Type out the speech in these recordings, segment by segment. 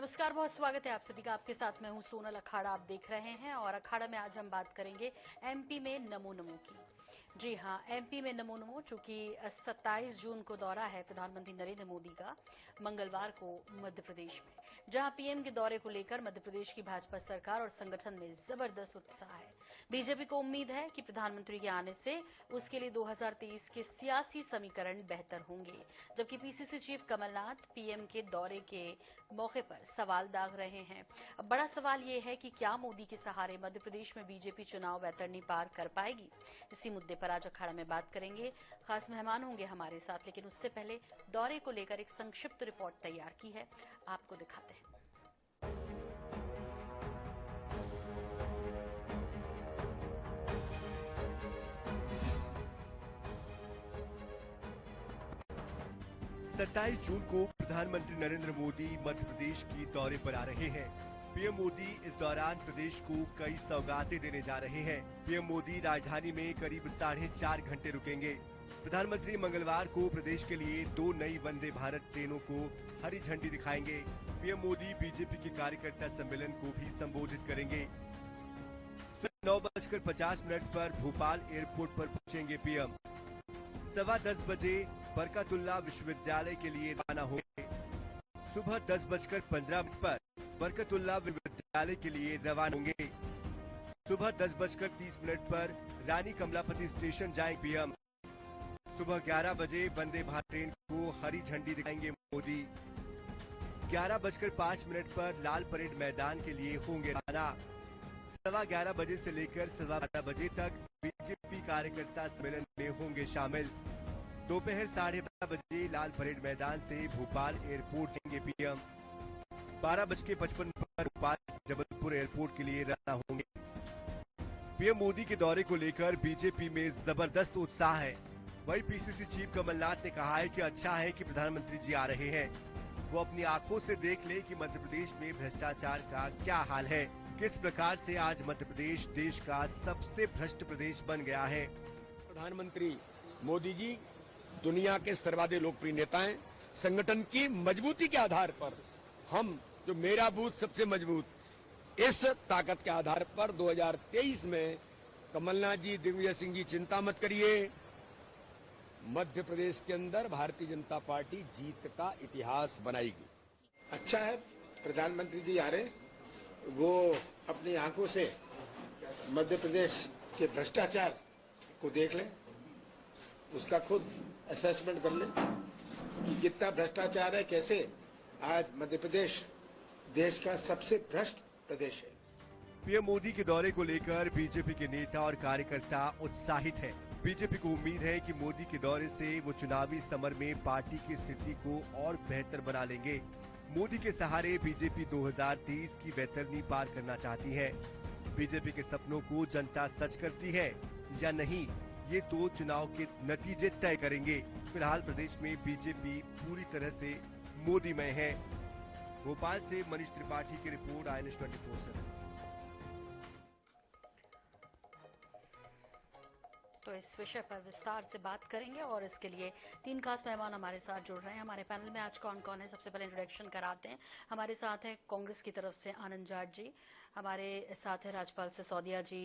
नमस्कार, बहुत स्वागत है आप सभी का। आपके साथ मैं हूं सोनल। अखाड़ा आप देख रहे हैं और अखाड़ा में आज हम बात करेंगे एमपी में नमो नमो की। जी हां, एमपी में नमो नमो, चूंकि 27 जून को दौरा है प्रधानमंत्री नरेंद्र मोदी का मंगलवार को मध्य प्रदेश में, जहां पीएम के दौरे को लेकर मध्य प्रदेश की भाजपा सरकार और संगठन में जबरदस्त उत्साह है। बीजेपी को उम्मीद है कि प्रधानमंत्री के आने से उसके लिए 2023 के सियासी समीकरण बेहतर होंगे, जबकि पीसीसी चीफ कमलनाथ पीएम के दौरे के मौके पर सवाल दाग रहे हैं। अब बड़ा सवाल ये है कि क्या मोदी के सहारे मध्य प्रदेश में बीजेपी चुनाव वैतरणी पार कर पाएगी। इसी मुद्दे पर आज अखाड़ा में बात करेंगे। खास मेहमान होंगे हमारे साथ, लेकिन उससे पहले दौरे को लेकर एक संक्षिप्त रिपोर्ट तैयार की है, आपको दिखाते हैं। 27 जून को प्रधानमंत्री नरेंद्र मोदी मध्य प्रदेश की दौरे पर आ रहे हैं। पीएम मोदी इस दौरान प्रदेश को कई सौगातें देने जा रहे हैं। पीएम मोदी राजधानी में करीब 4.5 घंटे रुकेंगे। प्रधानमंत्री मंगलवार को प्रदेश के लिए 2 नई वंदे भारत ट्रेनों को हरी झंडी दिखाएंगे। पीएम मोदी बीजेपी के कार्यकर्ता सम्मेलन को भी संबोधित करेंगे। फिर 9:50 पर भोपाल एयरपोर्ट पर पहुंचेंगे पीएम। 10:15 बजे बरकतुल्लाह विश्वविद्यालय के लिए रवाना होंगे। सुबह 10:15 पर बरकतुल्लाह विश्वविद्यालय के लिए रवाना होंगे। सुबह 10:30 पर रानी कमलापति स्टेशन जाएंगे पीएम। सुबह 11 बजे वंदे भारत ट्रेन को हरी झंडी दिखाएंगे मोदी। 11:05 पर लाल परेड मैदान के लिए होंगे रवाना। 11:15 बजे से लेकर 12:15 बजे तक बीजेपी कार्यकर्ता सम्मेलन में होंगे शामिल। दोपहर 12:30 बजे लाल परेड मैदान से भोपाल एयरपोर्ट जाएंगे पीएम। 12:55 पर भोपाल से जबलपुर एयरपोर्ट के लिए रवाना होंगे। पीएम मोदी के दौरे को लेकर बीजेपी में जबरदस्त उत्साह है। वहीं पीसीसी चीफ कमलनाथ ने कहा है कि अच्छा है कि प्रधानमंत्री जी आ रहे हैं। वो अपनी आंखों से देख ले कि मध्य प्रदेश में भ्रष्टाचार का क्या हाल है, किस प्रकार से आज मध्य प्रदेश देश का सबसे भ्रष्ट प्रदेश बन गया है। प्रधानमंत्री मोदी जी दुनिया के सर्वाधिक लोकप्रिय नेता हैं। संगठन की मजबूती के आधार पर हम जो मेरा बूथ सबसे मजबूत, इस ताकत के आधार पर 2023 में कमलनाथ जी, दिग्विजय सिंह जी चिंता मत करिए, मध्य प्रदेश के अंदर भारतीय जनता पार्टी जीत का इतिहास बनाएगी। अच्छा है प्रधानमंत्री जी आ रहे, वो अपनी आंखों से मध्य प्रदेश के भ्रष्टाचार को देख ले, उसका खुद असेसमेंट कर ले कि कितना भ्रष्टाचार है, कैसे आज मध्य प्रदेश देश का सबसे भ्रष्ट प्रदेश है। पीएम मोदी के दौरे को लेकर बीजेपी के नेता और कार्यकर्ता उत्साहित हैं। बीजेपी को उम्मीद है कि मोदी के दौरे से वो चुनावी समर में पार्टी की स्थिति को और बेहतर बना लेंगे। मोदी के सहारे बीजेपी 2023 की वैतरणी पार करना चाहती है। बीजेपी के सपनों को जनता सच करती है या नहीं, ये तो चुनाव के नतीजे तय करेंगे। फिलहाल प्रदेश में बीजेपी पूरी तरह से मोदीमय है। भोपाल से मनीष त्रिपाठी की रिपोर्ट, INS 24/7। तो इस विषय पर विस्तार से बात करेंगे और इसके लिए 3 खास मेहमान हमारे साथ जुड़ रहे हैं। हमारे पैनल में आज कौन कौन है, सबसे पहले इंट्रोडक्शन कराते हैं। हमारे साथ हैं कांग्रेस की तरफ से आनंद जाट जी, हमारे साथ है राजपाल सिसोदिया जी,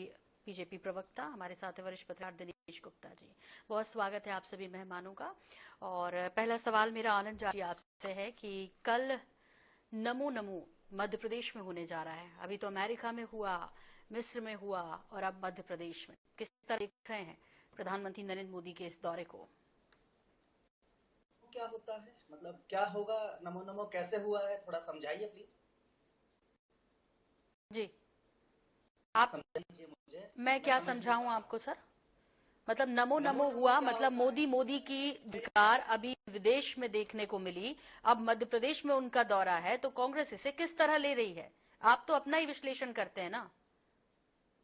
बीजेपी प्रवक्ता, हमारे साथ है वरिष्ठ पत्रकार दिनेश गुप्ता जी। बहुत स्वागत है आप सभी मेहमानों का। और पहला सवाल मेरा आनंद जाट जी आपसे है कि कल नमो नमो मध्य प्रदेश में होने जा रहा है। अभी तो अमेरिका में हुआ, मिस्र में हुआ और अब मध्य प्रदेश में। किस तरह देख रहे हैं प्रधानमंत्री नरेंद्र मोदी के इस दौरे को? क्या होता है, मतलब क्या होगा, नमो नमो कैसे हुआ है, थोड़ा समझाइए प्लीज। जी आप समझाइए मुझे। मैं क्या समझाऊं आपको सर? मतलब नमो नमो हुआ, मतलब मोदी की सरकार अभी विदेश में देखने को मिली, अब मध्य प्रदेश में उनका दौरा है, तो कांग्रेस इसे किस तरह ले रही है? आप तो अपना ही विश्लेषण करते हैं ना,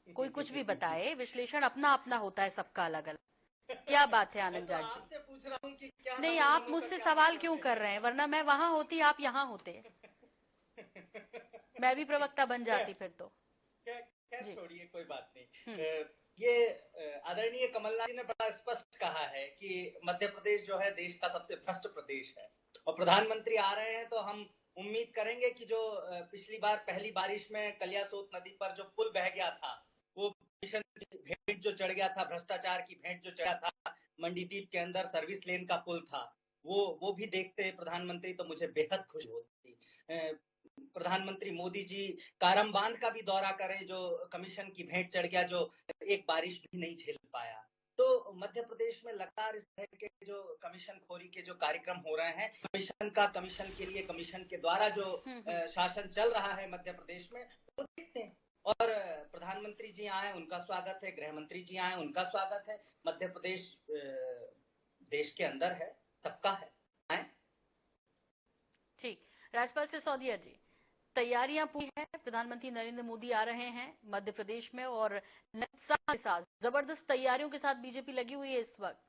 कोई कुछ भी बताए, विश्लेषण अपना अपना होता है सबका अलग अलग। क्या बात है आनंद जाट जी? आपसे पूछ रहा हूं कि क्या नहीं, आप मुझसे सवाल क्यों कर रहे हैं? वरना मैं वहां होती, आप यहाँ होते, मैं भी प्रवक्ता बन जाती फिर तो। खैर छोड़िए, कोई बात नहीं। ये आदरणीय कमलनाथ जी ने बड़ा स्पष्ट कहा है कि मध्य प्रदेश जो है देश का सबसे भ्रष्ट प्रदेश है और प्रधानमंत्री आ रहे हैं तो हम उम्मीद करेंगे कि जो पिछली बार पहली बारिश में कलियासोत नदी पर जो पुल बह गया था, वो कमीशन की भेंट जो चढ़ गया था, भ्रष्टाचार की भेंट जो चढ़ा था, मंडीदीप के अंदर सर्विस लेन का पुल था, वो भी देखते प्रधानमंत्री तो मुझे बेहद खुश होती। प्रधानमंत्री मोदी जी कारम बांध का भी दौरा करें, जो कमीशन की भेंट चढ़ गया, जो एक बारिश भी नहीं झेल पाया। तो मध्य प्रदेश में लगातार इस तरह के जो कमीशन खोरी के जो कार्यक्रम हो रहे हैं, कमीशन के लिए कमीशन के द्वारा जो शासन चल रहा है मध्य प्रदेश में, वो देखते हैं। और प्रधानमंत्री जी आए, उनका स्वागत है, गृह मंत्री जी आए, उनका स्वागत है। मध्य प्रदेश देश के अंदर है, सबका है। आए। ठीक, राज्यपाल सिसोदिया जी, तैयारियां पूरी हैं, प्रधानमंत्री नरेंद्र मोदी आ रहे हैं मध्य प्रदेश में और उत्साह के साथ, जबरदस्त तैयारियों के साथ बीजेपी लगी हुई है इस वक्त।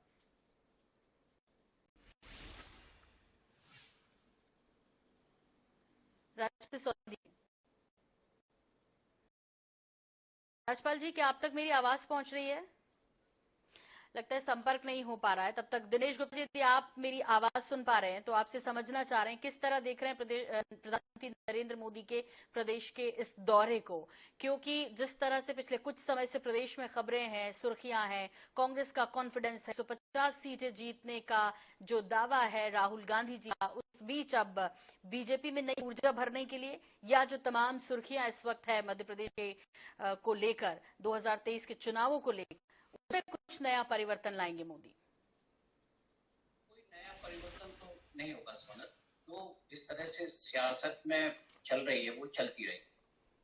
राज्यपाल जी, क्या आप तक मेरी आवाज पहुंच रही है? लगता है संपर्क नहीं हो पा रहा है। तब तक दिनेश गुप्ता जी, यदि आप मेरी आवाज सुन पा रहे हैं तो आपसे समझना चाह रहे हैं किस तरह देख रहे हैं प्रधानमंत्री नरेंद्र मोदी के प्रदेश के इस दौरे को, क्योंकि जिस तरह से पिछले कुछ समय से प्रदेश में खबरें हैं, सुर्खियां हैं, कांग्रेस का कॉन्फिडेंस है, 150 सीटें जीतने का जो दावा है राहुल गांधी जी का, उस बीच अब बीजेपी में नई ऊर्जा भरने के लिए या जो तमाम सुर्खियां इस वक्त है मध्य प्रदेश के को लेकर 2023 के चुनावों को लेकर, उसमें कुछ नया परिवर्तन लाएंगे मोदी? कोई नया परिवर्तन तो नहीं होगा सोनल, जो इस तरह से सियासत में चल रही है वो चलती रहेगी।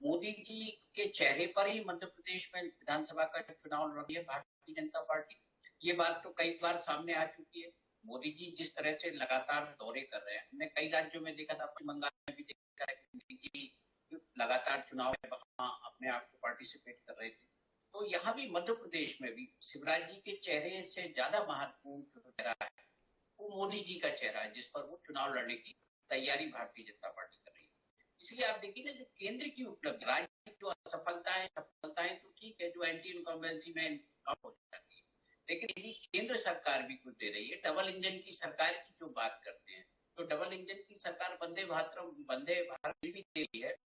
मोदी जी के चेहरे पर ही मध्य प्रदेश में विधानसभा का चुनाव लड़ रही है भारतीय जनता पार्टी। ये बात तो कई बार सामने आ चुकी है। मोदी जी जिस तरह से लगातार दौरे कर रहे हैं, हमने कई राज्यों में देखा था, पश्चिम बंगाल में भी देखा है कि मोदी जी लगातार चुनाव में वहां अपने आप को पार्टिसिपेट कर रहे थे। तो यहाँ भी मध्य प्रदेश में भी शिवराज जी के चेहरे से ज्यादा महत्वपूर्ण चेहरा है वो मोदी जी का चेहरा है, जिस पर वो चुनाव लड़ने की तैयारी भारतीय जनता पार्टी कर रही है। इसलिए आप देखिए ना, जो केंद्र की उपलब्धि, राज्य की जो सफलताएं तो ठीक है, जो एंटी इनकम्बेंसी में कम हो जाती है, लेकिन यदि केंद्र सरकार भी कुछ दे रही है, डबल इंजन की सरकार की जो बात करते हैं, तो डबल इंजन की सरकार वंदे भारत भी दे रही है,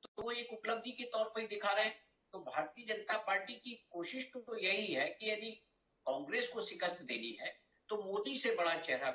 तो वो एक उपलब्धि के तौर पर दिखा रहे हैं। तो भारतीय जनता पार्टी की कोशिश तो यही है कि यदि कांग्रेस को शिकस्त देनी है तो मोदी से बड़ा चेहरा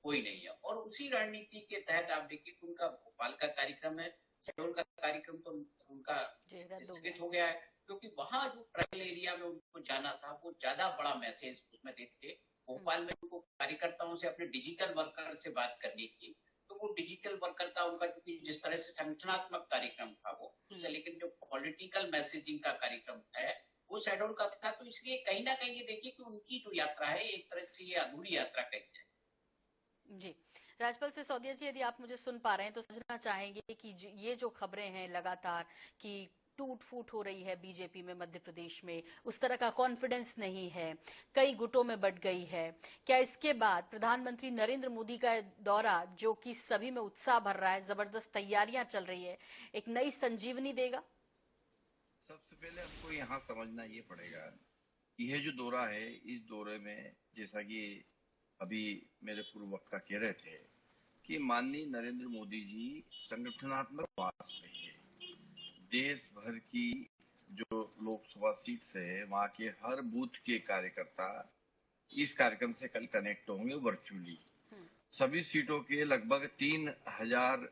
कोई नहीं है। और उसी रणनीति के तहत आप देखिए उनका भोपाल का कार्यक्रम है, शहडोल का कार्यक्रम तो उनका स्थगित हो गया है, क्योंकि वहां जो ट्राइबल एरिया में उनको जाना था वो ज्यादा बड़ा मैसेज उसमें देते थे। भोपाल में उनको कार्यकर्ताओं से अपने डिजिटल वर्कर से बात करनी थी, तो वो डिजिटल वर्कर का उनका जिस तरह से संगठनात्मक कार्यक्रम था वो, लेकिन जो पॉलिटिकल मैसेजिंग का कार्यक्रम है वो शहडोल का था। तो इसलिए कहीं ना कहीं ये देखिए कि उनकी जो यात्रा है एक तरह से ये अधूरी यात्रा कही जाए। जी, राज्यपाल सिसोदिया जी, यदि आप मुझे सुन पा रहे हैं तो समझना चाहेंगे कि ये जो खबरें हैं लगातार कि टूट फूट हो रही है बीजेपी में मध्य प्रदेश में, उस तरह का कॉन्फिडेंस नहीं है, कई गुटों में बंट गई है, क्या इसके बाद प्रधानमंत्री नरेंद्र मोदी का दौरा, जो कि सभी में उत्साह भर रहा है, जबरदस्त तैयारियां चल रही है, एक नई संजीवनी देगा? सबसे पहले हमको यहाँ समझना ये पड़ेगा, यह जो दौरा है, इस दौरे में जैसा कि अभी मेरे पूर्व वक्ता कह रहे थे कि माननीय नरेंद्र मोदी जी संगठनात्मक प्रवास में है। देश भर की जो लोकसभा सीट्स है वहां के हर बूथ के कार्यकर्ता इस कार्यक्रम से कल कनेक्ट होंगे वर्चुअली। सभी सीटों के लगभग 3000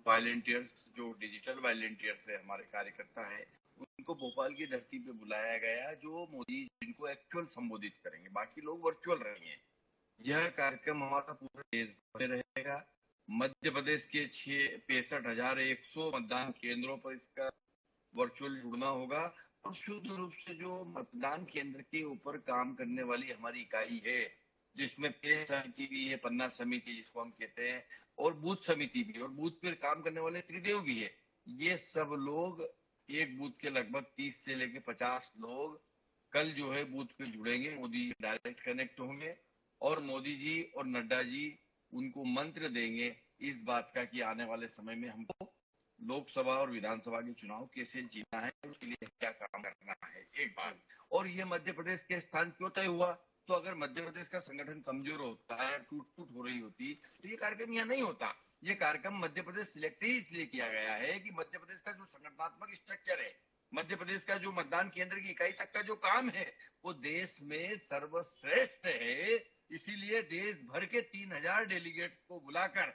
वॉलंटियर्स, जो डिजिटल वॉलंटियर्स है, हमारे कार्यकर्ता है, उनको भोपाल की धरती पे बुलाया गया, जो मोदी जिनको एक्चुअल संबोधित करेंगे, बाकी लोग वर्चुअल रहेंगे। यह कार्यक्रम हमारा पूरे देश भर में रहेगा। मध्य प्रदेश के 65,100 मतदान केंद्रों पर इसका वर्चुअल जुड़ना होगा और शुद्ध रूप से जो मतदान केंद्र के ऊपर काम करने वाली हमारी इकाई है, जिसमें पेश समिति भी है, पन्ना समिति जिसको हम कहते हैं, और बूथ समिति भी, और बूथ पर काम करने वाले त्रिदेव भी है, ये सब लोग एक बूथ के लगभग 30 से लेकर 50 लोग कल जो है बूथ पे जुड़ेंगे, मोदी जी डायरेक्ट कनेक्ट होंगे और मोदी जी और नड्डा जी उनको मंत्र देंगे इस बात का कि आने वाले समय में हमको लोकसभा और विधानसभा के चुनाव कैसे जीतना है, उसके लिए क्या काम करना है, एक बात। और ये मध्य प्रदेश के स्थान क्यों तय हुआ? तो अगर मध्य प्रदेश का संगठन कमजोर होता है, टूट फूट हो रही होती, तो ये कार्यक्रम यहाँ नहीं होता। ये कार्यक्रम मध्य प्रदेश सिलेक्ट ही इसलिए किया गया है कि मध्य प्रदेश का जो संगठनात्मक स्ट्रक्चर है, मध्य प्रदेश का जो मतदान केंद्र की इकाई तक का जो काम है, वो देश में सर्वश्रेष्ठ है। इसीलिए देश भर के 3000 डेलीगेट्स को बुलाकर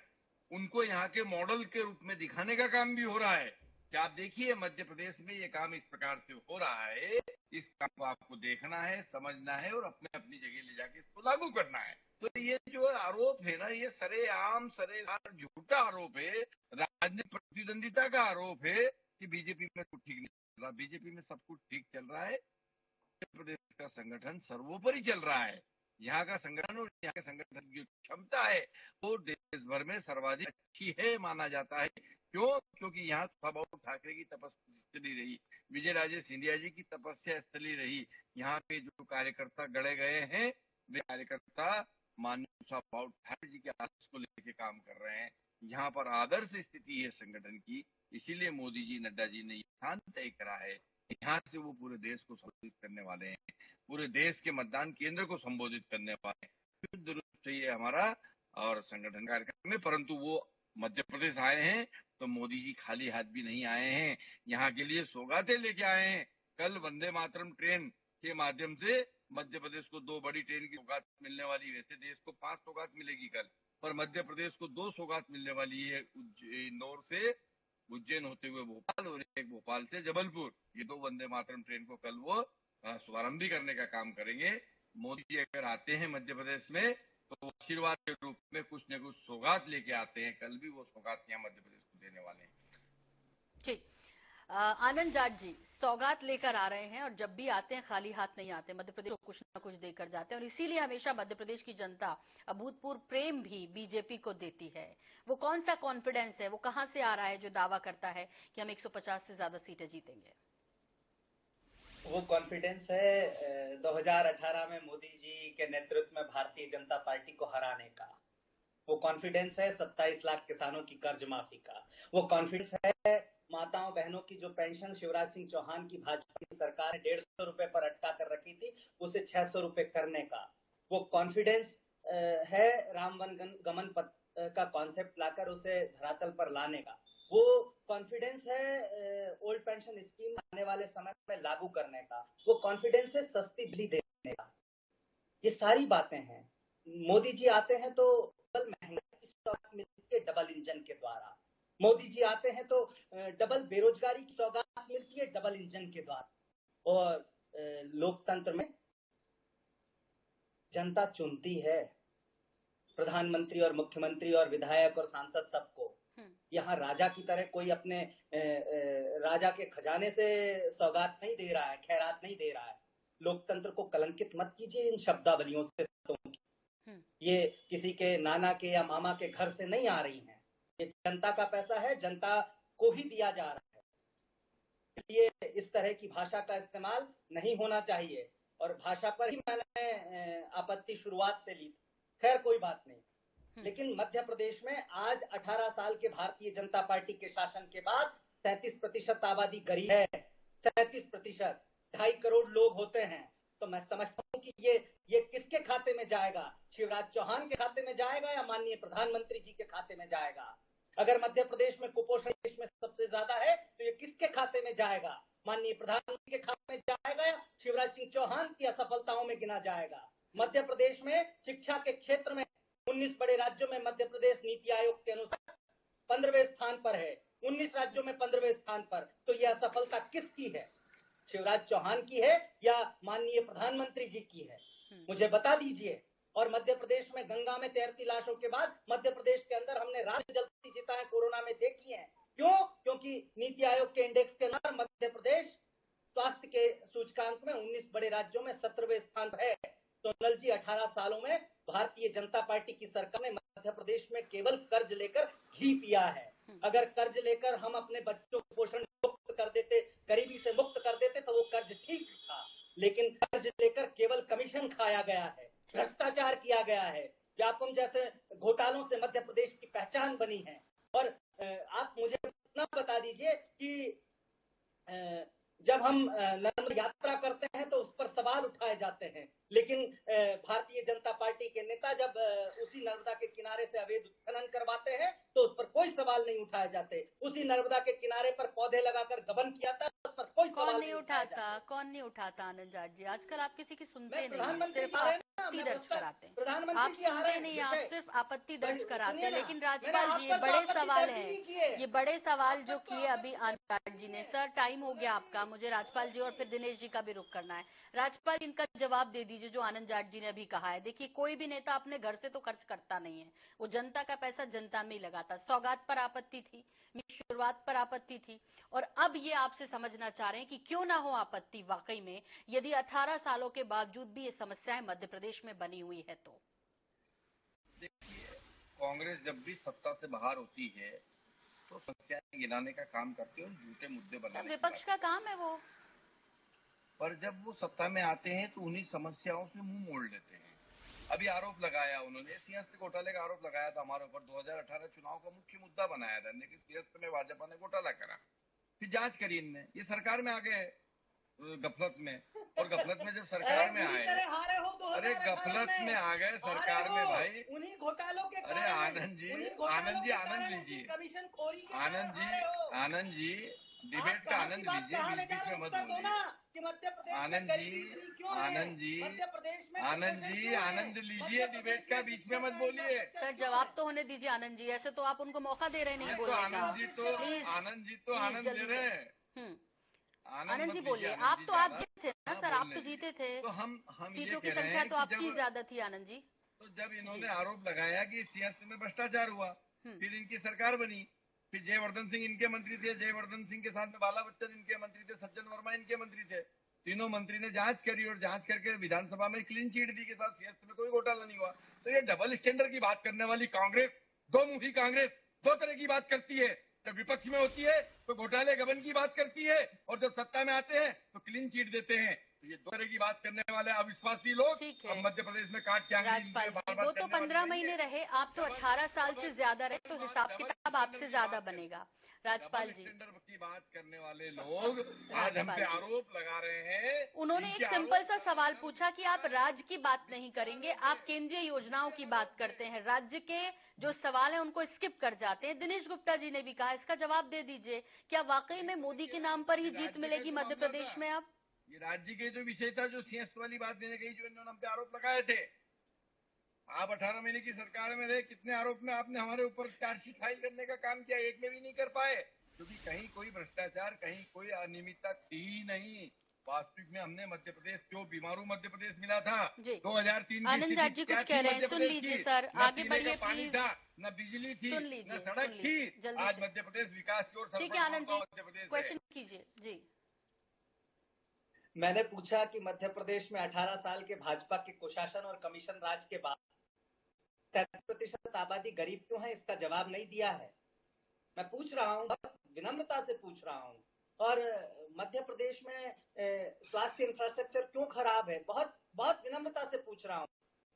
उनको यहाँ के मॉडल के रूप में दिखाने का काम भी हो रहा है कि आप देखिए मध्य प्रदेश में ये काम इस प्रकार से हो रहा है। इस काम को आपको देखना है, समझना है और अपने अपनी जगह ले जाके इसको लागू करना है। तो ये जो आरोप है ना, ये सरेआम सरेआम झूठा आरोप है, राजनीतिक प्रतिद्वंदिता का आरोप है कि बीजेपी में कुछ ठीक नहीं चल रहा। बीजेपी में सब कुछ ठीक चल रहा है। मध्य प्रदेश का संगठन सर्वोपरि चल रहा है। यहाँ का संगठन और यहाँ के संगठन की क्षमता है वो देश भर में सर्वाधिक अच्छी है माना जाता है। क्यों? क्योंकि यहाँ बाबू ठाकरे की तपस्या स्थली रही, विजय राजे सिंधिया जी की तपस्या स्थली रही। यहाँ पे जो कार्यकर्ता गढ़े गए हैं वे कार्यकर्ता माननीय बाबू ठाकरे जी के आदर्श को लेकर काम कर रहे हैं। यहाँ पर आदर्श स्थिति है संगठन की, इसीलिए मोदी जी नड्डा जी ने स्थान तय करा है। यहाँ से वो पूरे देश को संबोधित करने वाले हैं, पूरे देश के मतदान केंद्र को संबोधित करने वाले हैं। युद्ध रूप से ये हमारा और संगठन कार्यक्रम में, परंतु वो मध्य प्रदेश आए हैं तो मोदी जी खाली हाथ भी नहीं आए हैं, यहाँ के लिए सौगातें लेके आए हैं। कल वंदे मातरम ट्रेन के माध्यम से मध्य प्रदेश को 2 बड़ी ट्रेन की सौगात मिलने वाली, वैसे देश को 5 सौगात मिलेगी कल, पर मध्य प्रदेश को 2 सौगात मिलने वाली है। इंदौर से उज्जैन होते हुए भोपाल और एक भोपाल से जबलपुर। ये 2 वंदे मातरम ट्रेन को कल वो शुभारंभ भी करने का काम करेंगे। मोदी जी अगर आते हैं मध्य प्रदेश में तो आशीर्वाद के रूप में कुछ न कुछ सौगात लेके आते हैं। कल भी वो सौगात यहाँ मध्य प्रदेश को देने वाले हैं। ठीक, आनंद जाट जी सौगात लेकर आ रहे हैं और जब भी आते हैं खाली हाथ नहीं आते, मध्य प्रदेश को कुछ ना कुछ देकर जाते हैं और इसीलिए हमेशा मध्य प्रदेश की जनता अभूतपूर्व प्रेम भी बीजेपी को देती है। वो कौन सा कॉन्फिडेंस है, वो कहां से आ रहा है जो दावा करता है कि हम 150 से ज्यादा सीटें जीतेंगे? वो कॉन्फिडेंस है 2018 में मोदी जी के नेतृत्व में भारतीय जनता पार्टी को हराने का। वो कॉन्फिडेंस है 27 लाख किसानों की कर्ज माफी का। वो कॉन्फिडेंस है माताओं बहनों की जो पेंशन शिवराज सिंह चौहान की भाजपा की सरकार ने 150 रुपए पर अटका कर रखी थी, उसे 600 रुपए करने का। वो कॉन्फिडेंस है राम वन गमन पथ का कॉन्सेप्ट लाकर उसे धरातल पर लाने का। वो कॉन्फिडेंस है ओल्ड पेंशन स्कीम आने वाले समय में लागू करने का। वो कॉन्फिडेंस है सस्ती बिजली देने का। ये सारी बातें हैं। मोदी जी आते हैं तो डबल महंगाई की सौगात मिलती है डबल इंजन के द्वारा। मोदी जी आते हैं तो डबल बेरोजगारी की सौगात मिलती है डबल इंजन के द्वारा। और लोकतंत्र में जनता चुनती है प्रधानमंत्री और मुख्यमंत्री और विधायक और सांसद सबको। यहाँ राजा की तरह कोई अपने राजा के खजाने से सौगात नहीं दे रहा है, खैरात नहीं दे रहा है। लोकतंत्र को कलंकित मत कीजिए इन शब्दावलियों से। ये किसी के नाना के या मामा के घर से नहीं आ रही हैं। ये जनता का पैसा है, जनता को ही दिया जा रहा है। ये इस तरह की भाषा का इस्तेमाल नहीं होना चाहिए और भाषा पर ही मैंने आपत्ति शुरुआत से ली। खैर कोई बात नहीं, लेकिन मध्य प्रदेश में आज 18 साल के भारतीय जनता पार्टी के शासन के बाद 37% आबादी गरीब है। 37%, 2.5 करोड़ लोग होते हैं। तो मैं समझता हूँ कि ये किसके खाते में जाएगा? शिवराज चौहान के खाते में जाएगा या माननीय प्रधानमंत्री जी के खाते में जाएगा? अगर मध्य प्रदेश में कुपोषण देश में सबसे ज्यादा है तो ये किसके खाते में जाएगा? माननीय प्रधानमंत्री के खाते में जाएगा या शिवराज सिंह चौहान की असफलताओं में गिना जाएगा? मध्य प्रदेश में शिक्षा के क्षेत्र में 19 बड़े राज्यों में मध्य प्रदेश नीति आयोग के अनुसार 15वें स्थान पर है। 19 राज्यों में 15वें स्थान पर। तो यह असफलता किसकी है? शिवराज चौहान की है या माननीय प्रधानमंत्री जी की है? मुझे बता दीजिए। और मध्य प्रदेश में गंगा में तैरती लाशों के बाद मध्य प्रदेश के अंदर हमने राष्ट्रीय जल चिताएं कोरोना में देखी हैं। क्यों? क्योंकि नीति आयोग के इंडेक्स के अनुसार मध्य प्रदेश स्वास्थ्य के सूचकांक में 19 बड़े राज्यों में 17वें स्थान पर है। तो अटल जी 18 सालों में भारतीय जनता पार्टी की सरकार ने मध्य प्रदेश में केवल कर्ज लेकर घी पिया है। अगर कर्ज लेकर हम अपने बच्चों को पोषण मुक्त कर देते, गरीबी से मुक्त कर देते तो वो कर्ज ठीक था। लेकिन कर्ज लेकर केवल कमीशन खाया गया है, भ्रष्टाचार किया गया है, व्यापम जैसे घोटालों से मध्य प्रदेश की पहचान बनी है। और आप मुझे इतना बता दीजिए कि जब हम नर्मदा यात्रा करते हैं तो उस पर सवाल उठाए जाते हैं, लेकिन भारतीय जनता पार्टी के नेता जब उसी नर्मदा के किनारे से अवैध उत्खनन करवाते हैं तो उस पर कोई सवाल नहीं उठाए जाते। उसी नर्मदा के किनारे पर पौधे लगाकर गबन किया था, उस पर कोई सवाल नहीं उठाता। कौन नहीं उठाता आनंद जाट जी? आजकल आप किसी की सुनते नहीं, प्रधानमंत्री सिर्फ आपत्ति दर्ज कराते हैं। आप सुनते नहीं, आप सिर्फ आपत्ति दर्ज कराते हैं। लेकिन राज्यपाल जी, ये बड़े सवाल है, ये बड़े सवाल जो किए अभी आनंद जाट जी ने। सर, टाइम हो गया आपका, मुझे राज्यपाल जी और फिर दिनेश जी का भी रुख करना है। राज्यपाल जी, इनका जवाब दे दीजिए जो आनंद जाट जी ने अभी कहा है। देखिए, कोई भी नेता अपने घर से तो खर्च करता नहीं है, वो जनता का पैसा जनता में ही लगाता। सौगात पर आपत्ति थी, शुरुआत पर आपत्ति थी, और अब ये आपसे समझना चाह रहे हैं कि क्यों ना हो आपत्ति वाकई में, यदि 18 सालों के बावजूद भी ये समस्याएं मध्य प्रदेश में बनी हुई है तो। देखिए, कांग्रेस जब भी सत्ता से बाहर होती है तो समस्याएं गिनाने का काम करती है और झूठे मुद्दे बनाने विपक्ष का काम है वो। पर जब वो सत्ता में आते हैं तो उन्हीं समस्याओं से मुंह मोड़ लेते हैं। अभी आरोप लगाया उन्होंने, सिंहस्थ घोटाले का आरोप लगाया था हमारे ऊपर, 2018 चुनाव का मुख्य मुद्दा बनाया था, लेकिन सिंहस्थ में भाजपा ने घोटाला करा, फिर जांच करी इनने, ये सरकार में आ गए गफलत में, और गफलत में जब सरकार में आए, अरे गफलत में आ गए सरकार में भाई, उन्हीं घोटालों के अरे आनंद जी लीजिए, आनंद जी डिबेट का आनंद लीजिए, बीच बीच में मत बोलिए। आनंद लीजिए, डिबेट का बीच में मत बोलिए। सर, जवाब तो होने दीजिए आनंद जी, ऐसे तो आप उनको मौका दे रहे नहीं बोलने का। आनंद जी तो आनंद दे रहे हैं। आनंद जी बोलिए, आप जीते थे ना सर, आप तो जीते थे, तो हम सीटों की संख्या तो आपकी ज्यादा थी आनंद जी। तो जब इन्होंने आरोप लगाया कि सियासत में भ्रष्टाचार हुआ, फिर इनकी सरकार बनी, फिर जयवर्धन सिंह इनके मंत्री थे, जयवर्धन सिंह के साथ में बाला बच्चन इनके मंत्री थे, सज्जन वर्मा इनके मंत्री थे, तीनों मंत्री ने जांच करी और जांच करके विधानसभा में क्लीन चिट दी के साथ सियासत में कोई घोटाला नहीं हुआ। तो ये डबल स्टैंडर्ड की बात करने वाली कांग्रेस, दो मुखी कांग्रेस, दो तरह की बात करती है। जब विपक्ष में होती है तो घोटाले गबन की बात करती है, और जब सत्ता में आते हैं तो क्लीन चिट देते हैं। ये दो तरह की बात करने वाले अविश्वासी लोग अब मध्य प्रदेश में काट के राज्यपाल जी, वो तो 15 महीने रहे, आप तो 18 साल से ज्यादा रहे, तो हिसाब किताब आपसे ज्यादा बनेगा। राज्यपाल जी, की बात करने वाले लोग आज हम पे आरोप लगा रहे हैं। उन्होंने एक सिंपल सा सवाल पूछा कि आप राज्य की बात नहीं करेंगे, आप केंद्रीय योजनाओं की बात करते हैं, राज्य के जो सवाल है उनको स्किप कर जाते हैं। दिनेश गुप्ता जी ने भी कहा, इसका जवाब दे दीजिए, क्या वाकई में मोदी के नाम पर ही जीत मिलेगी मध्य प्रदेश में? अब ये राज्य के जो विषय था, जो सिंहस्थ वाली बात देने गई, जो इन्होंने हम पे आरोप लगाए थे, आप 18 महीने की सरकार में रहे, कितने आरोप में आपने हमारे ऊपर चार्जशीट फाइल करने का काम किया, एक में भी नहीं कर पाए, क्योंकि कहीं कोई भ्रष्टाचार, कहीं कोई अनियमितता थी ही नहीं। वास्तविक में हमने मध्य प्रदेश, जो बीमारू मध्य प्रदेश मिला था 2003 आनंद जाट जी कुछ कह रहे हैं, सुन लीजिए सर, आगे बढ़िए प्लीज। न बिजली थी, न सड़क थी, आज मध्य प्रदेश विकास की ओर। ठीक है आनंद जी, क्वेश्चन कीजिए जी। मैंने पूछा कि मध्य प्रदेश में 18 साल के भाजपा के कुशासन और कमीशन राज के बाद 30% आबादी गरीब क्यों है, इसका जवाब नहीं दिया है। मैं पूछ रहा हूँ, विनम्रता से पूछ रहा हूँ। और मध्य प्रदेश में स्वास्थ्य इंफ्रास्ट्रक्चर क्यों खराब है, बहुत बहुत विनम्रता से पूछ रहा हूँ।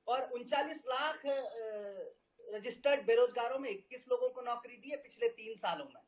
और 39 लाख रजिस्टर्ड बेरोजगारों में 21 लोगों को नौकरी दी है पिछले 3 सालों में।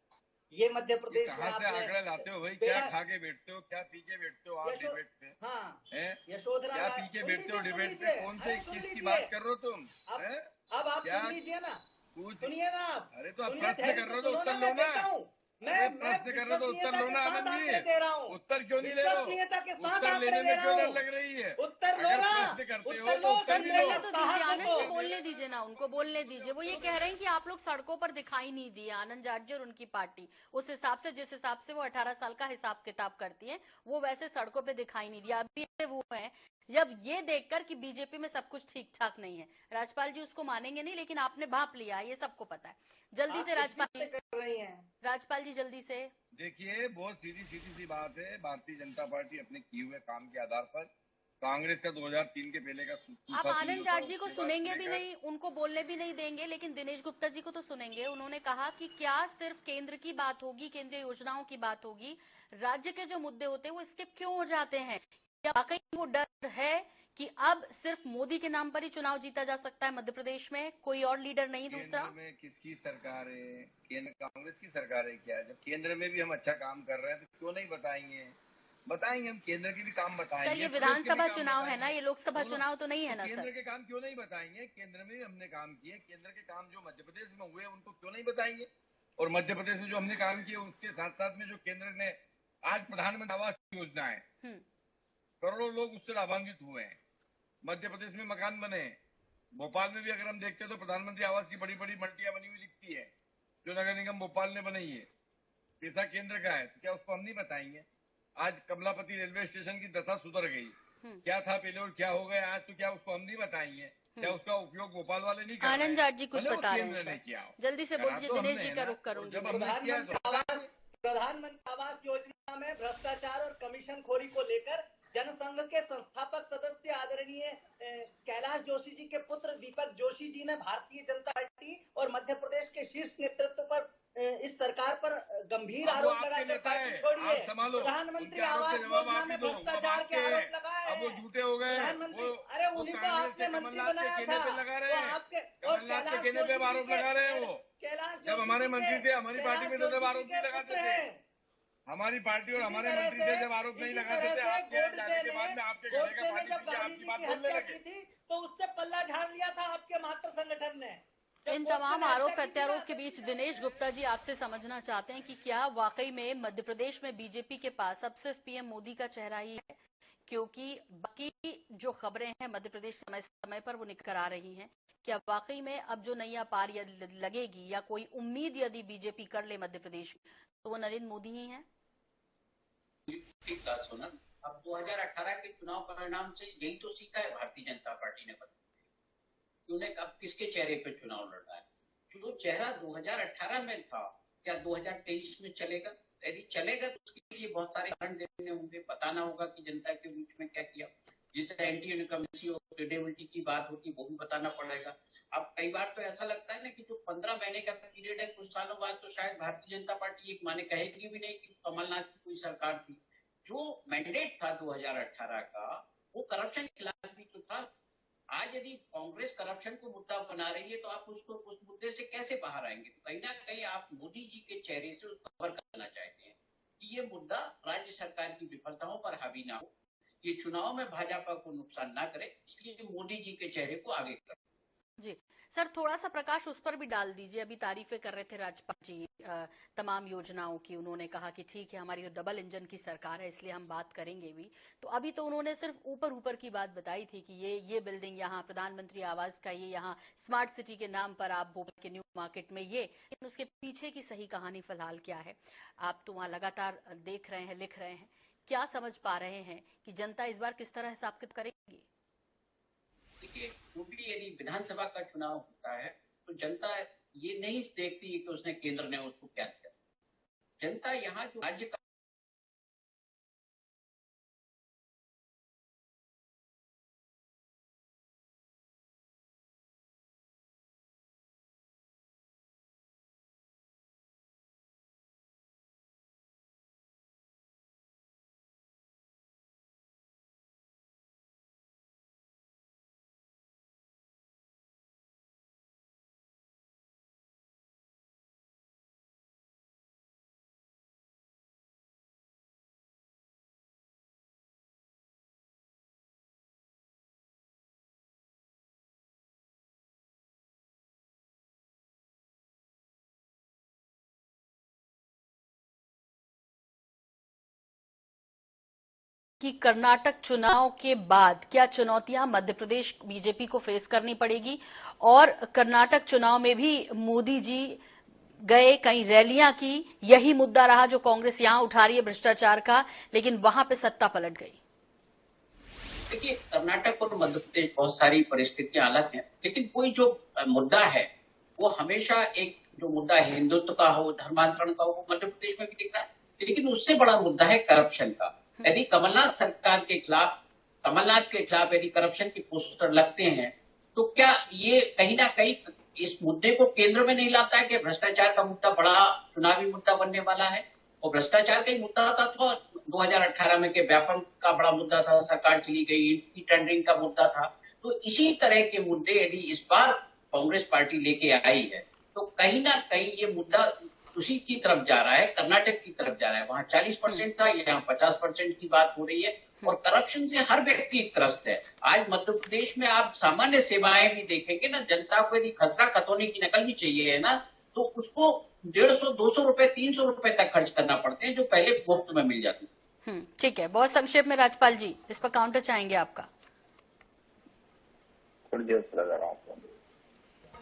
ये मध्य प्रदेश में कहाँ से आंकड़े लाते हो भाई? क्या खा के बैठते हो, क्या पी के बैठते हो आप डिबेट पे? हाँ, यशोधरा, क्या पी के बैठते हो डिबेट पे? कौन से किसकी बात कर रहे हो तुम? अब आप सुन लीजिए ना, सुनिए ना आप। अरे तो आप प्रश्न कर रहे हो तो उत्तर लो ना। मैं प्रश्न कर रहे हो तो उत्तर लो ना आनंद जी। उत्तर क्यों नहीं ले रहे हो? उत्तर लेने में क्यों डर लग रही है? उत्तर लो ना। प्रश्न करते हो तो उत्तर भी लो। तो दीजिए आनंद जी, बोलने दीजिए ना, उनको बोलने दीजिए। वो ये कह रहे हैं कि आप लोग सड़कों पर दिखाई नहीं दिए, आनंद जाट जी और उनकी पार्टी उस हिसाब से, जिस हिसाब से वो 18 साल का हिसाब किताब करती है, वो वैसे सड़कों पे दिखाई नहीं दिया। अभी वो है जब ये देखकर कि बीजेपी में सब कुछ ठीक ठाक नहीं है। राज्यपाल जी उसको मानेंगे नहीं, लेकिन आपने भाप लिया, ये सबको पता है। जल्दी से राज्यपाल जी जल्दी से। देखिए, बहुत सीधी सी बात है, भारतीय जनता पार्टी अपने किए हुए काम के आधार पर कांग्रेस का 2003 के पहले का आप आनंद जाट जी को सुनेंगे भी नहीं, उनको बोलने भी नहीं देंगे, लेकिन दिनेश गुप्ता जी को तो सुनेंगे। उन्होंने कहा कि क्या सिर्फ केंद्र की बात होगी, केंद्रीय योजनाओं की बात होगी, राज्य के जो मुद्दे होते हैं वो स्किप क्यों हो जाते हैं? क्या वाकई वो डर है कि अब सिर्फ मोदी के नाम पर ही चुनाव जीता जा सकता है मध्य प्रदेश में, कोई और लीडर नहीं दूसरा? केंद्र में किसकी सरकार है? केंद्र कांग्रेस की सरकार है क्या? जब केंद्र में भी हम अच्छा काम कर रहे हैं तो क्यों नहीं बताएंगे? बताएंगे हम, केंद्र के भी काम बताएंगे। सर, ये विधानसभा चुनाव है ना, ये लोकसभा चुनाव तो नहीं है ना सर? केंद्र के काम क्यों नहीं बताएंगे? केंद्र में भी हमने काम किए, केंद्र के काम जो मध्य प्रदेश में हुए उनको क्यों नहीं बताएंगे? और मध्य प्रदेश में जो हमने काम किए उसके साथ साथ में जो केंद्र ने आज प्रधानमंत्री आवास योजना है, करोड़ों लोग उससे लाभान्वित हुए हैं। मध्य प्रदेश में मकान बने हैं। भोपाल में भी अगर हम देखते हैं तो प्रधानमंत्री आवास की बड़ी बड़ी मल्टियां बनी हुई दिखती है, जो नगर निगम भोपाल ने बनाई है। पैसा केंद्र का है, तो क्या उसको हम नहीं बताएंगे? आज कमलापति रेलवे स्टेशन की दशा सुधर गई, क्या था पहले और क्या हो गया आज, तो क्या उसको हम नहीं बताएंगे? क्या उसका उपयोग भोपाल वाले नहीं कर रहे? आनंद जाट जी कुछ बता रहे हैं नहीं किया। जल्दी से बोलिए, दिनेश जी का रुख करूंगी। प्रधानमंत्री आवास योजना में भ्रष्टाचार और कमीशनखोरी को लेकर जनसंघ के संस्थापक सदस्य आदरणीय कैलाश जोशी जी के पुत्र दीपक जोशी जी ने भारतीय जनता पार्टी और मध्य प्रदेश के शीर्ष नेतृत्व पर इस सरकार पर गंभीर आरोप लगाए। पार्टी छोड़िए, प्रधानमंत्री आवास योजना में भ्रष्टाचार के आरोप लगाए। अब वो झूठे हो गए। प्रधानमंत्री, अरे उन्हीं को आपने मंत्री बनाया था, वो आपके और कैलाश के कहने पे आरोप लगा रहे हैं। वो कैलाश जब हमारे मंत्री थे, हमारी पार्टी में तो जब आरोप नहीं लगाते थे, हमारी पार्टी और हमारे मंत्री थे जब आरोप नहीं लगाते थे। आपके यहाँ जाने के बाद में आपके घर का पानी पी के आपकी बात बोलने लगे थी, तो उससे पल्ला झाड़ लिया था आपके मातृ संगठन ने। इन तमाम आरोप प्रत्यारोप के बीच दिनेश गुप्ता जी आपसे समझना चाहते हैं कि क्या वाकई में मध्य प्रदेश में बीजेपी के पास अब सिर्फ पीएम मोदी का चेहरा ही है? क्योंकि बाकी जो खबरें हैं मध्य प्रदेश समय समय पर वो निकल आ रही हैं। क्या वाकई में अब जो नैया पार लगेगी या कोई उम्मीद यदि बीजेपी कर ले मध्य प्रदेश, तो वो नरेंद्र मोदी ही है? सुना, अब 2018 के चुनाव परिणाम से यही तो सीखा है भारतीय जनता पार्टी ने। उन्हें अब किसके चेहरे पे चुनाव लड़ना है? जो चेहरा 2018 में था, क्या 2023 में चलेगा? यदि चलेगा तो उसके लिए बहुत सारे कारण देने होंगे, बताना होगा कि जनता के बीच में क्या किया। जिससे एंटी इनकम्बेंसी और क्रेडिबिलिटी की बात होती है वो भी बताना पड़ेगा। अब कई बार तो ऐसा लगता है ना कि जो 15 महीने का पीरियड है, कुछ सालों बाद तो शायद भारतीय जनता पार्टी एक माने कहेगी भी नहीं कि कमलनाथ की कोई सरकार थी। जो मैंडेट था 2018 का, वो करप्शन के खिलाफ भी तो था। आज यदि कांग्रेस करप्शन को मुद्दा बना रही है तो आप उसको उस मुद्दे से कैसे बाहर आएंगे? तो कहीं ना कहीं आप मोदी जी के चेहरे से उसको कवर करना चाहते हैं कि ये मुद्दा राज्य सरकार की विफलताओं पर हावी ना हो, ये चुनाव में भाजपा को नुकसान ना करे, इसलिए मोदी जी के चेहरे को आगे कर। जी सर, थोड़ा सा प्रकाश उस पर भी डाल दीजिए। अभी तारीफें कर रहे थे राज्यपाल जी तमाम योजनाओं की। उन्होंने कहा कि ठीक है, हमारी तो डबल इंजन की सरकार है, इसलिए हम बात करेंगे भी। तो अभी तो उन्होंने सिर्फ ऊपर की बात बताई थी कि ये बिल्डिंग यहाँ, प्रधानमंत्री आवास का ये यहाँ, स्मार्ट सिटी के नाम पर आप भोपाल के न्यू मार्केट में ये, लेकिन उसके पीछे की सही कहानी फिलहाल क्या है? आप तो वहाँ लगातार देख रहे हैं, लिख रहे हैं, क्या समझ पा रहे हैं कि जनता इस बार किस तरह हिसाब किताब करेगी? देखिए, क्योंकि यदि विधानसभा का चुनाव होता है तो जनता ये नहीं देखती है कि उसने केंद्र ने उसको क्या दिया। जनता यहाँ जो राज्य का कि कर्नाटक चुनाव के बाद क्या चुनौतियां मध्य प्रदेश बीजेपी को फेस करनी पड़ेगी? और कर्नाटक चुनाव में भी मोदी जी गए, कई रैलियां की, यही मुद्दा रहा जो कांग्रेस यहां उठा रही है भ्रष्टाचार का, लेकिन वहां पे सत्ता पलट गई। देखिए, कर्नाटक और मध्य प्रदेश बहुत सारी परिस्थितियां अलग हैं, लेकिन कोई जो मुद्दा है वो हमेशा एक जो मुद्दा हिंदुत्व का हो, धर्मांतरण का हो, मध्य प्रदेश में भी दिख रहा है। लेकिन उससे बड़ा मुद्दा है करप्शन का। यदि कमलनाथ के खिलाफ यदि करप्शन के पोस्टर लगते हैं तो क्या ये कहीं ना कहीं इस मुद्दे को केंद्र में नहीं लाता है कि भ्रष्टाचार का मुद्दा बड़ा चुनावी मुद्दा बनने वाला है? और भ्रष्टाचार का ही मुद्दा था तो 2018 में के व्यापम का बड़ा मुद्दा था, सरकार चली गई, ई टेंडरिंग का मुद्दा था। तो इसी तरह के मुद्दे यदि इस बार कांग्रेस पार्टी लेके आई है तो कहीं ना कहीं ये मुद्दा उसी की तरफ जा रहा है, कर्नाटक की तरफ जा रहा है। वहां 40% था, यहाँ 50% की बात हो रही है। और करप्शन से हर व्यक्ति त्रस्त है। आज मध्य प्रदेश में आप सामान्य सेवाएं भी देखेंगे ना, जनता को यदि खसरा खतौनी की नकल भी चाहिए है ना, तो उसको 150, 200 रुपए, 300 रुपए तक खर्च करना पड़ते हैं, जो पहले मुफ्त में मिल जाती। ठीक है, बहुत संक्षेप में राजपाल जी, इस पर काउंटर चाहेंगे आपका?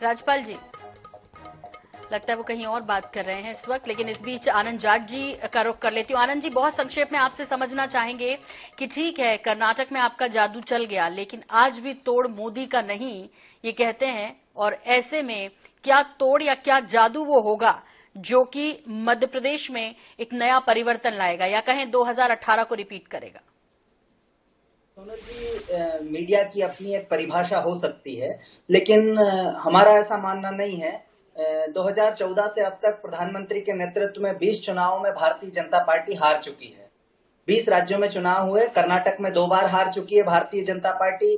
राजपाल जी, लगता है वो कहीं और बात कर रहे हैं इस वक्त, लेकिन इस बीच आनंद जाट जी का रुख कर लेती हूँ। आनंद जी, बहुत संक्षेप में आपसे समझना चाहेंगे कि ठीक है, कर्नाटक में आपका जादू चल गया, लेकिन आज भी तोड़ मोदी का नहीं, ये कहते हैं, और ऐसे में क्या तोड़ या क्या जादू वो होगा जो कि मध्य प्रदेश में एक नया परिवर्तन लाएगा, या कहें 2018 को रिपीट करेगा? सोनल जी, मीडिया की अपनी एक परिभाषा हो सकती है, लेकिन हमारा ऐसा मानना नहीं है। 2014 से अब तक प्रधानमंत्री के नेतृत्व में 20 चुनावों में भारतीय जनता पार्टी हार चुकी है। 20 राज्यों में चुनाव हुए, कर्नाटक में 2 बार हार चुकी है भारतीय जनता पार्टी।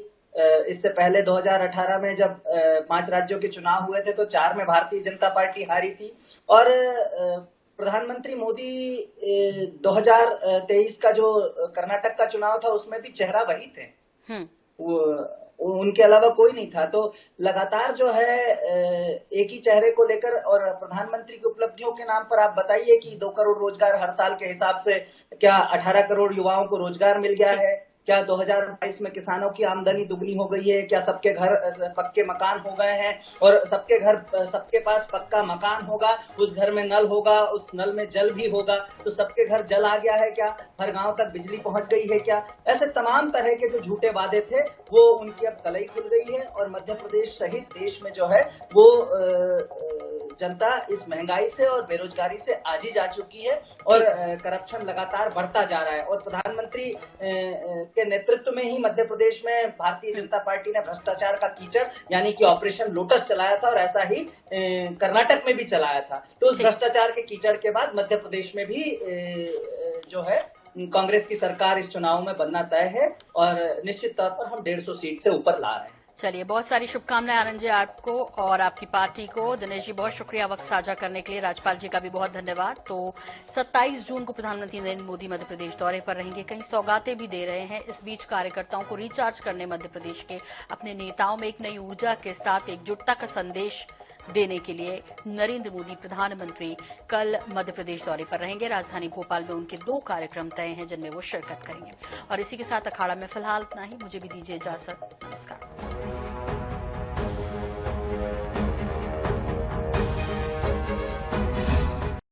इससे पहले 2018 में जब 5 राज्यों के चुनाव हुए थे तो 4 में भारतीय जनता पार्टी हारी थी। और प्रधानमंत्री मोदी 2023 का जो कर्नाटक का चुनाव था उसमें भी चेहरा वही थे, उनके अलावा कोई नहीं था। तो लगातार जो है एक ही चेहरे को लेकर, और प्रधानमंत्री की उपलब्धियों के नाम पर आप बताइए कि 2 करोड़ रोजगार हर साल के हिसाब से क्या 18 करोड़ युवाओं को रोजगार मिल गया है? क्या 2022 में किसानों की आमदनी दुगनी हो गई है? क्या सबके घर पक्के मकान हो गए हैं? और सबके पास पक्का मकान होगा, उस घर में नल होगा, उस नल में जल भी होगा, तो सबके घर जल आ गया है क्या? हर गांव तक बिजली पहुंच गई है क्या? ऐसे तमाम तरह के जो झूठे वादे थे वो उनकी अब कलई खुल गई है। और मध्य प्रदेश सहित देश में जो है वो जनता इस महंगाई से और बेरोजगारी से आजी जा चुकी है, और करप्शन लगातार बढ़ता जा रहा है। और प्रधानमंत्री के नेतृत्व में ही मध्य प्रदेश में भारतीय जनता पार्टी ने भ्रष्टाचार का कीचड़ यानी कि ऑपरेशन लोटस चलाया था, और ऐसा ही कर्नाटक में भी चलाया था। तो उस भ्रष्टाचार के कीचड़ के बाद मध्य प्रदेश में भी जो है कांग्रेस की सरकार इस चुनाव में बनना तय है, और निश्चित तौर पर हम 150 सीट से ऊपर ला रहे हैं। चलिए, बहुत सारी शुभकामनाएं आनंद जी आपको और आपकी पार्टी को। दिनेश जी, बहुत शुक्रिया वक्त साझा करने के लिए। राजपाल जी का भी बहुत धन्यवाद। तो 27 जून को प्रधानमंत्री नरेंद्र मोदी मध्य प्रदेश दौरे पर रहेंगे, कई सौगातें भी दे रहे हैं। इस बीच कार्यकर्ताओं को रिचार्ज करने मध्य प्रदेश के अपने नेताओं में एक नई ऊर्जा के साथ एकजुटता का संदेश देने के लिए नरेंद्र मोदी प्रधानमंत्री कल मध्य प्रदेश दौरे पर रहेंगे। राजधानी भोपाल में उनके 2 कार्यक्रम तय हैं जिनमें वो शिरकत करेंगे। और इसी के साथ अखाड़ा में फिलहाल इतना ही। मुझे भी दीजिए इजाजत। नमस्कार।